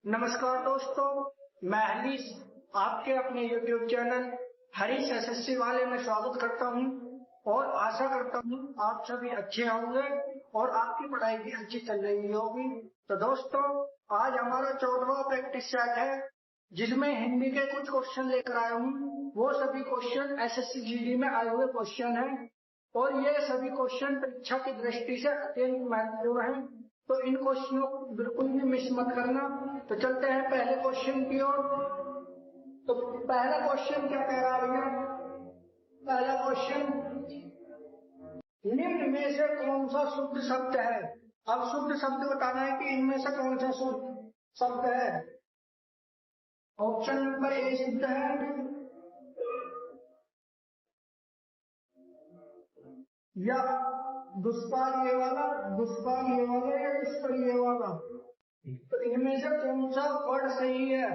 नमस्कार दोस्तों, मैं हरीश आपके अपने YouTube चैनल हरीश एसएससी वाले में स्वागत करता हूं और आशा करता हूं आप सभी अच्छे होंगे और आपकी पढ़ाई भी अच्छी चल रही होगी। तो दोस्तों, आज हमारा 14वां प्रैक्टिस सेट है जिसमें हिंदी के कुछ क्वेश्चन लेकर आया हूं। वो सभी क्वेश्चन एसएससी जीडी में आए हुए क्वेश्चन हैं और ये सभी क्वेश्चन परीक्षा की दृष्टि से अत्यंत महत्वपूर्ण हैं, तो इन क्वेश्चनों को बिल्कुल भी मिस मत करना। तो चलते हैं पहले क्वेश्चन की ओर। तो पहला क्वेश्चन क्या कह रहा है भैया? पहला क्वेश्चन, निम्न में से कौन सा शुद्ध शब्द है? अब शुद्ध शब्द बताना है कि इनमें से कौन सा शुद्ध शब्द है। ऑप्शन नंबर ए शुद्ध है या दुष्पार ये वाला, दुष्पार ये वाला या दुष्पर ये वाला। तो इनमें से कौन सा वर्ड सही है?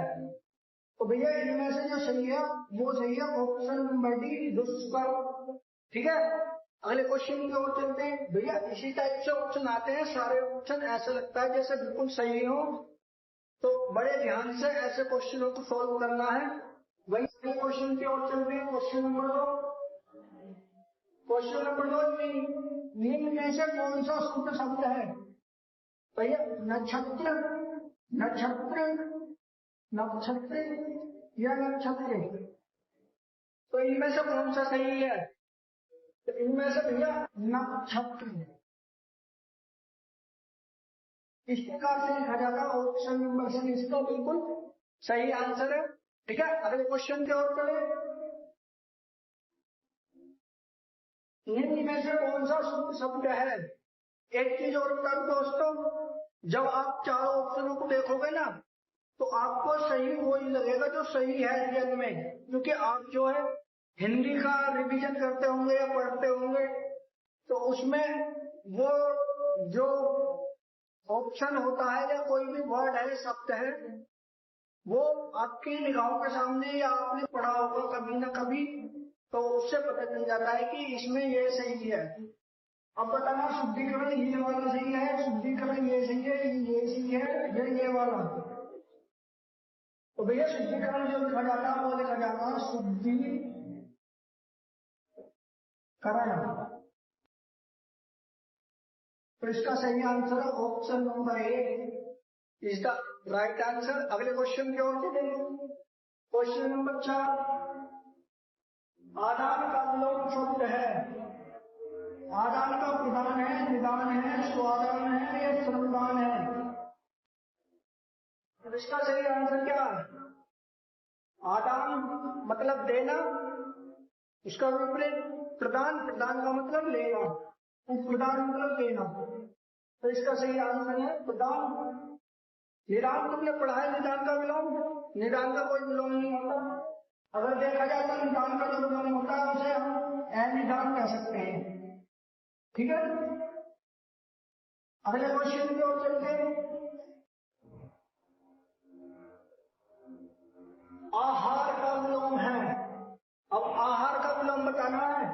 तो भैया इनमें से जो सही है वो सही है ऑप्शन नंबर डी, दुष्पर। ठीक है, अगले क्वेश्चन की ओर चलते हैं। भैया इसी टाइप से ऑप्शन आते हैं, सारे ऑप्शन ऐसा लगता है जैसे बिल्कुल सही हो, तो बड़े ध्यान से ऐसे क्वेश्चनों को सॉल्व करना है। वही क्वेश्चन की ओर चलते हैं। क्वेश्चन नंबर 2, क्वेश्चन नंबर 2, निम्न में से कौन सा शुद्ध शब्द है? भैया नक्षत्र, नक्षत्र, नक्षत्र या नक्षत्र। तो इनमें से कौन सा सही है? तो इनमें से भैया नक्षत्र। इस प्रकार से लिखा जाता है, ऑप्शन नंबर सी इसका बिल्कुल सही आंसर है। ठीक है, अगले क्वेश्चन की ओर चले। निम्न में से कौन सा शुद्ध शब्द है? एक चीज और बता दूं दोस्तों, जब आप चारों ऑप्शनों को देखोगे ना तो आपको सही वही लगेगा जो सही है रियल में, क्योंकि आप जो है हिंदी का रिवीजन करते होंगे या पढ़ते होंगे, तो उसमें वो जो ऑप्शन होता है या कोई भी वर्ड है, शब्द है, वो आपकी निगाहों के सामने या आपने पढ़ा होगा कभी ना कभी, तो उससे पता चल जाता है कि इसमें ये सही है। अब बताना, शुद्धिकरण ये वाला सही है, शुद्धिकरण ये सही है, ये सही है, ये वाला। तो भैया शुद्धिकरण जो लिखा जाता है वो लिखा जाता है शुद्धिकरण। तो इसका सही आंसर है option number A is the right answer. अगले क्वेश्चन की ओर चलेंगे। क्वेश्चन नंबर 4, आदान का विलोम शब्द है। आदान का प्रदान है, निदान है, स्वादान है या श्रमदान है। तो इसका सही आंसर क्या है? आदान मतलब देना, उसका विपरीत प्रदान, प्रदान का मतलब लेना, प्रदान मतलब देना। तो इसका सही आंसर है प्रदान। निदान तुमने पढ़ा है, निदान का विलोम? निदान का कोई विलोम नहीं होता। अगर देखा जाए तो निदान का जो विलोम होता है उसे हम अनिदान कह सकते हैं। ठीक है, अगले क्वेश्चन की ओर चलते हैं। आहार का विलोम है। अब आहार का विलोम बताना है।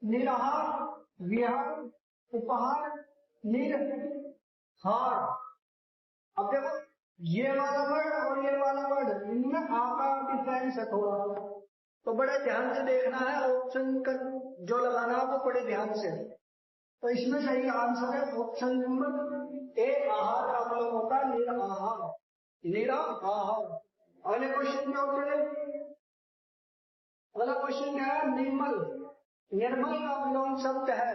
निराहार, विहार, उपहार, निर्हार। अब देखो ये वाला वर्ड और ये वाला वर्ड, इनमें आकार डिफरेंस है थोड़ा, तो बड़े ध्यान से देखना है। ऑप्शन का जो लगाना है वो बड़े ध्यान से। तो इसमें सही आंसर है ऑप्शन नंबर ए, आहार का विलोम होता है निराहार, निराहार। अगले क्वेश्चन क्या होते हैं? अगला क्वेश्चन क्या है? निर्मल, निर्मल का विलोम शब्द है।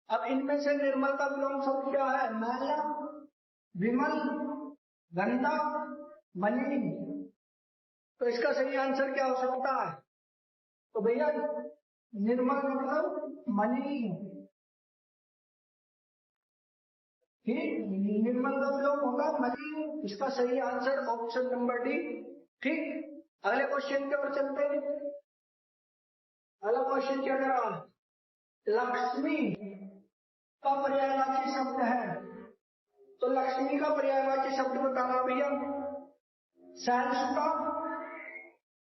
अब इनमें से निर्मल का विलोम शब्द क्या है? मैला, विमल, गंदा, मलिन। तो इसका सही आंसर क्या हो सकता है? तो भैया निर्मल मतलब मलिन। ठीक, निर्मल का विलोम होगा मलिन। इसका सही आंसर ऑप्शन नंबर डी। ठीक, अगले क्वेश्चन के ऊपर चलते हैं। अगला क्वेश्चन क्या कर रहा है? लक्ष्मी का पर्यायवाची शब्द है। तो लक्ष्मी का पर्यायवाची शब्द बताना भैया। सैनसुका,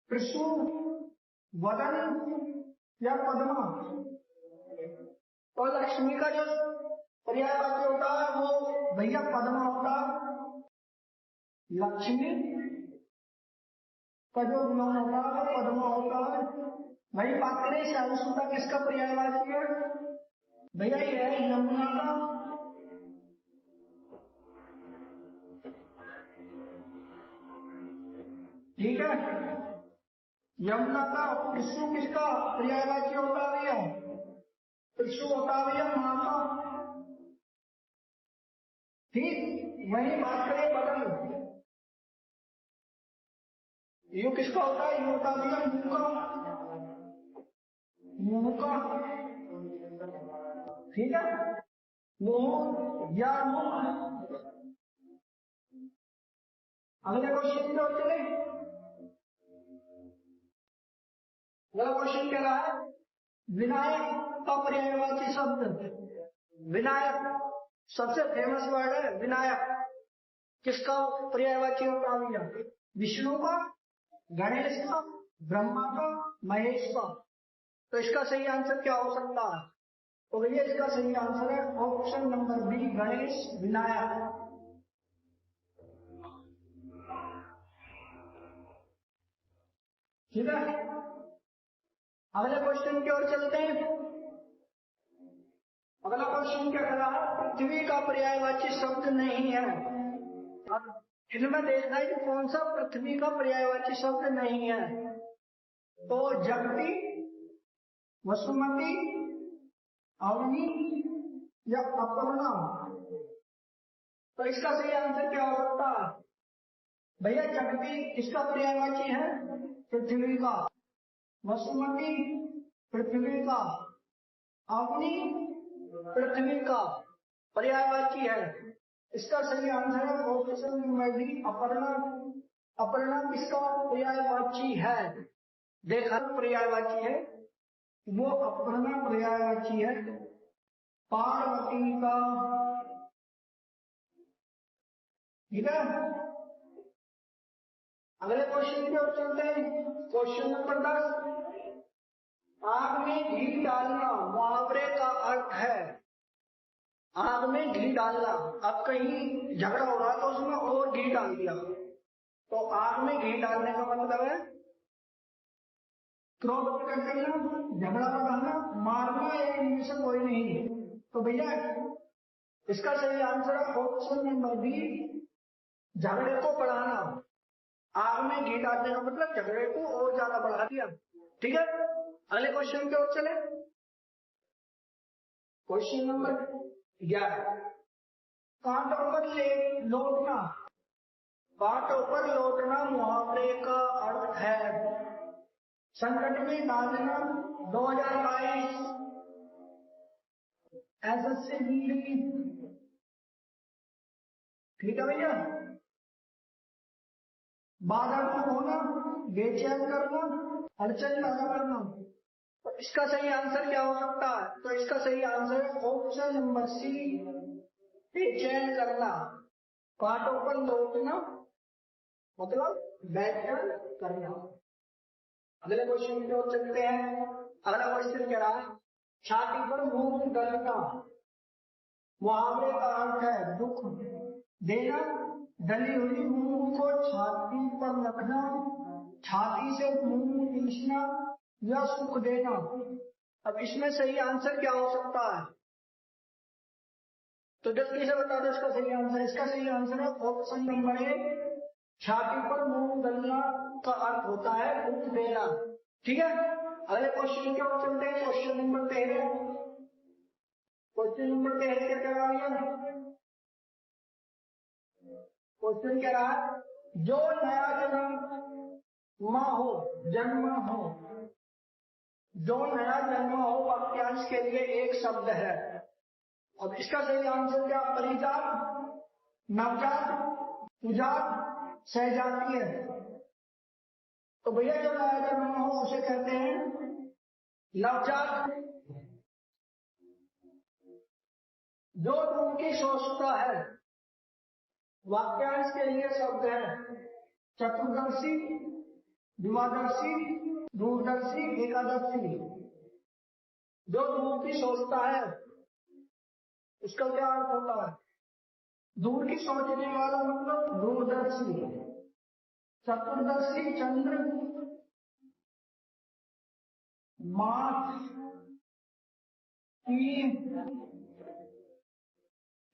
कृषु, वदन या पद्मा। तो लक्ष्मी का जो पर्यायवाची होता है वो भैया पद्मा होता है। लक्ष्मी का जो गुना होता है वो पद्मा होता है। वही बात करें सहिष्णुता किसका पर्यायवाची है? भैया ये है यमुना का, ठीक है, यमुना का। कृष्ण किसका पर्यायवाची होता है भैया? कृष्ण होता है भैया माँ का, ठीक। वही बात करें बदल, यू किसका होता है? यू होता है भैया मुंह का, मुंह का, ठीक है, मुंह या मुंह। अगले क्वेश्चन की ओर चले। अगला क्वेश्चन क्या रहा है? विनायक का पर्यायवाची शब्द। विनायक सबसे फेमस वर्ड है विनायक, किसका पर्यायवाची होता है भैया? विष्णु का, गणेश का, ब्रह्मा का, महेश का। तो इसका सही आंसर क्या हो सकता है? तो भैया इसका सही आंसर है option number B, Ganesh Vinayak. ठीक है, अगले क्वेश्चन की ओर चलते हैं। अगला क्वेश्चन क्या करा? पृथ्वी का पर्यायवाची शब्द नहीं है। इनमें देखना है कि कौन सा पृथ्वी का पर्यायवाची शब्द नहीं है। तो जगती, वसुमती, अवनी या अपर्णा। तो इसका सही आंसर क्या हो सकता है? भैया जगती किसका पर्यायवाची है? पृथ्वी का। वसुमती पृथ्वी का। अवनी पृथ्वी का पर्यायवाची है। इसका सही आंसर है option number B, Aparna. Aparna किसका पर्यायवाची है? देखा पर्यायवाची है, वो अपर्णा पर्यायवाची है पार्वती का। ठीक है, अगले क्वेश्चन की ओर चलते हैं। क्वेश्चन नंबर 10, आग में घी डालना मुहावरे का अर्थ है। आग में घी डालना, अब कहीं झगड़ा हो रहा तो उसमें और घी डाल दिया, तो आग में घी डालने का मतलब है क्रोध प्रकट करना, झगड़ा बढ़ाना, मारना, या इनमें से कोई नहीं। तो भैया इसका सही आंसर है ऑप्शन नंबर बी, झगड़े को बढ़ाना। आग में घी डालने का मतलब झगड़े को और ज्यादा बढ़ा दिया। ठीक है, अगले क्वेश्चन की ओर चले। क्वेश्चन नंबर 11, कांटों पर लौटना। कांटों पर लौटना मुहावरे का अर्थ है संकट में डालना। 2022 एसएससी जीडी। ठीक है भैया, बाधा को होना, बेचैन करना, अड़चन पैदा करना। तो इसका सही आंसर क्या हो सकता है? तो इसका सही आंसर है ऑप्शन नंबर सी, बेचैन करना। कांटों पर लौटना मतलब बेचैन करना। अगले क्वेश्चन की ओर चलते हैं। अगला क्वेश्चन क्या रहा? छाती पर मूंग डलना मुहावरे का अर्थ है दुख देना। डली हुई मूंग को छाती पर रखना, छाती से मूंग पीसना या सुख देना। अब इसमें सही आंसर क्या हो सकता है? तो जल्दी से बता दो इसका सही आंसर। इसका सही आंसर है ऑप्शन नंबर ए, छाती पर मूंग डलना का अर्थ होता है दुख देना। ठीक है, अगले क्वेश्चन की ओर चलते हैं। Question number 13। क्वेश्चन नंबर 13 क्या कह रहा है? क्वेश्चन क्या रहा? जो नया जन्म हो, जन्म हो, जो नया जन्म हो वाक्यांश के लिए एक शब्द है। अब इसका सही आंसर क्या? परिजात, नवजात, सुजात, सहजातीय। तो भैया जो नया जन्म हो उसे कहते हैं नवजात। जो दूर की सोचता है वाक्यांश के लिए शब्द है चतुर्दर्शी, द्विदर्शी, दूरदर्शी, एकादशी। जो दूर की सोचता है उसका क्या अर्थ होता है? दूर की सोचने वाला मतलब दूरदर्शी। चतुर्दशी, चतुर्दशी चंद्र मास की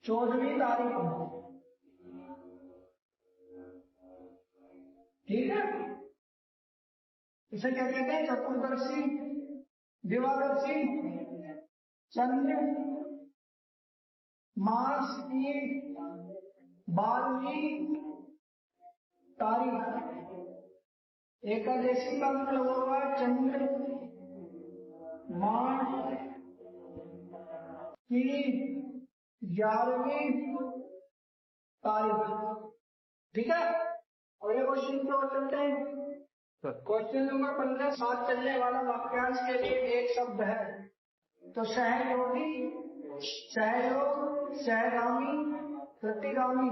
14वीं तारीख, ठीक है। इसे क्या कहते हैं? चतुर्दशी दिवादशी चंद्र मास की 12वीं तारीख। एकादशी का मतलब होगा चंद्र मास की 11वीं तारीख, ठीक है। अगले क्वेश्चन की ओर चलते हैं। क्वेश्चन नंबर 15, साथ चलने वाला वाक्यांश के लिए एक शब्द है। तो सहयोगी, सहयोग, सहगामी, प्रतिगामी।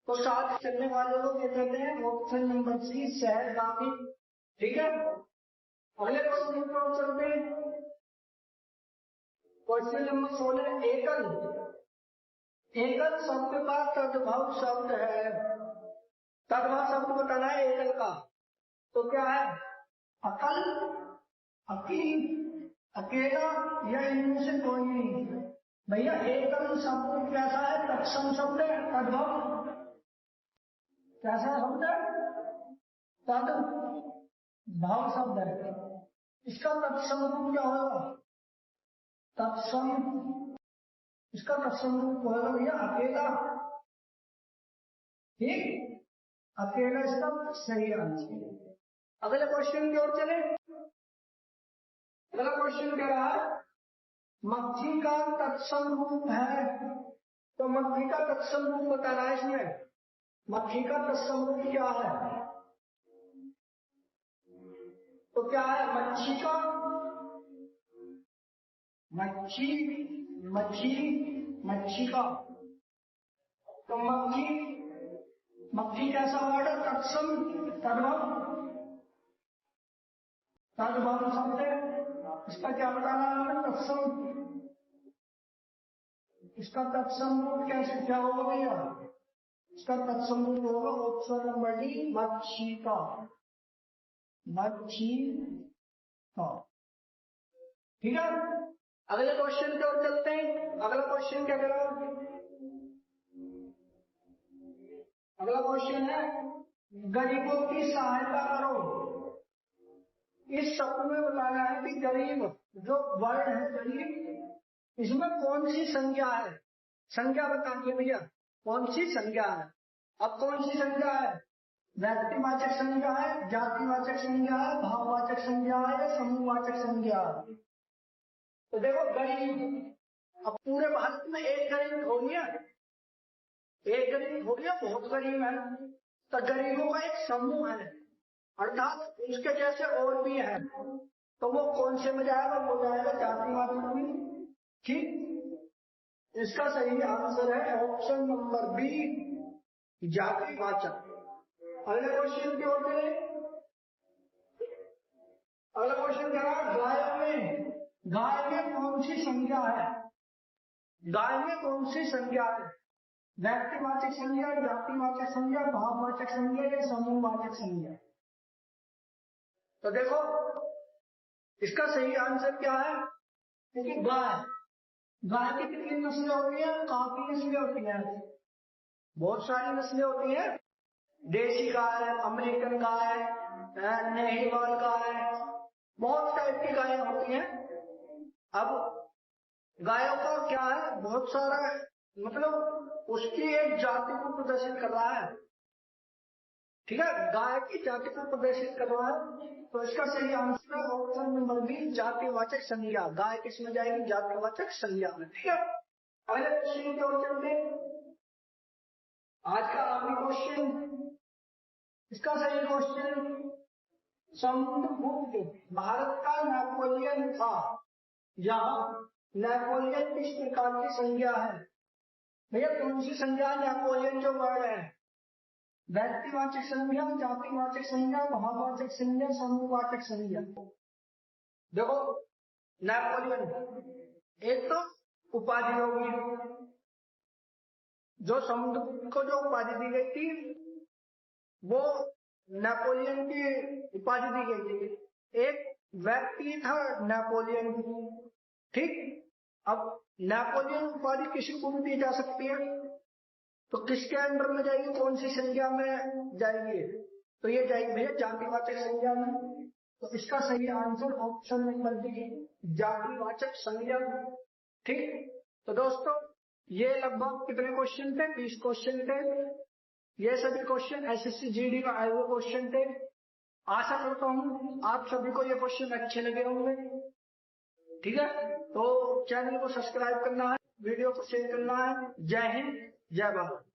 तो साथ चलने वाले को क्या कहते हैं? ऑप्शन नंबर सी, सहगामी, ठीक है। अगले क्वेश्चन की ओर चलते हैं। क्वेश्चन नंबर 16, एकल। एकल शब्द का तद्भव शब्द है। तद्भव शब्द बताना है एकल का। तो क्या है? अकल, अकील, अकेला या इनमें से कोई नहीं। भैया एकल शब्द कैसा है? तत्सम शब्द है। तद्भव कैसा शब्द है? तद्भव शब्द है। इसका तत्सम रूप क्या होगा? तत्सम, इसका तत्सम रूप होगा भैया अकेला, ठीक। अकेला इसका सही आंसर। अगले क्वेश्चन की ओर चले। अगला क्वेश्चन कह रहा है मक्खी का तत्सम रूप है। तो मक्खी का तत्सम रूप बताना है इसमें। मक्खी का तत्सम रूप क्या है? तो क्या है? मच्छी का, मच्छी, मच्छी, मच्छी का। तो मक्खी, मक्खी कैसा वर्ड है? तत्सम, तद्भव, तद्भव शब्द है। इसका क्या बताना है? तत्सम। इसका तत्सम रूप कैसे क्या होगा भैया? इसका तत्सम रूप होगा ऑप्शन नंबर डी, मच्छी का, मच्छी का, ठीक है। अगले क्वेश्चन की ओर चलते हैं। अगला क्वेश्चन क्या कह रहा है? अगला क्वेश्चन है गरीबों की सहायता करो। इस शब्द में बताना है कि गरीब जो वर्ड है गरीब, इसमें कौन सी संज्ञा है? संज्ञा बताइए भैया, कौन सी संज्ञा है? अब कौन सी संज्ञा है? व्यक्तिवाचक संज्ञा है, जातिवाचक संज्ञा है, भाववाचक संज्ञा है या समूहवाचक संज्ञा है? तो देखो गरीब, अब पूरे भारत में एक गरीब हो गया, एक गरीब हो गया, बहुत गरीब है। तो गरीबों का एक समूह है, अर्थात उसके जैसे और भी है। तो वो कौन से में जाएगा? वो जाएगा जातिवाचक में, ठीक। इसका सही आंसर है ऑप्शन नंबर बी, जातिवाचक। अगले क्वेश्चन की ओर चले। अगला क्वेश्चन क्या है? गाय में कौन सी संज्ञा है? गाय में कौन सी संज्ञा है? व्यक्तिवाचक संज्ञा, जातिवाचक संज्ञा, भाववाचक संज्ञा या समूहवाचक संज्ञा? तो देखो इसका सही आंसर क्या है? क्योंकि गाय की कितनी नस्लें होती हैं? काफी नस्लें होती हैं, बहुत सारी नस्लें होती हैं। देसी गाय, अमेरिकन गाय, नेहीवाल गाय, बहुत टाइप की गायें होती हैं। अब गायों का क्या है? बहुत सारा, मतलब उसकी एक जाति को प्रदर्शित कर रहा है, ठीक है। गाय की जाति को प्रदर्शित कर रहा है। तो इसका सही आंसर है ऑप्शन नंबर बी, जातिवाचक संज्ञा। गाय किस में जाएगी? जातिवाचक संज्ञा में, ठीक है। अगले क्वेश्चन की ओर चलते हैं। आज का आखिरी क्वेश्चन, इसका सही क्वेश्चन, समुद्रगुप्त भारत का नेपोलियन था। यहाँ नेपोलियन किस प्रकार की संज्ञा है? भैया कौन सी संज्ञा? नेपोलियन जो वर्ड है, व्यक्तिवाचक संज्ञा, जातिवाचक संज्ञा, भाववाचक संज्ञा, समूहवाचक संज्ञा? देखो नेपोलियन एक तो उपाधि होगी, जो समुद्रगुप्त को जो उपाधि दी गई थी वो नेपोलियन की उपाधि दी गई थी। एक व्यक्ति था नेपोलियन, ठीक। अब नेपोलियन उपाधि किसी को भी दी जा सकती है, तो किसके अंडर में जाएगी, कौन सी संज्ञा में जाएगी? तो ये जाएगी भैया जातिवाचक संज्ञा में। तो इसका सही आंसर ऑप्शन नंबर डी, जातिवाचक संज्ञा। ठीक। तो दोस्तों ये लगभग कितने क्वेश्चन थे? 20 क्वेश्चन थे। ये सभी क्वेश्चन एसएससी जीडी का आए हुए क्वेश्चन थे। आशा करता हूं आप सभी को ये क्वेश्चन अच्छे लगे होंगे। ठीक है, तो चैनल को सब्सक्राइब करना है, वीडियो को शेयर करना है। जय हिंद, जय भारत।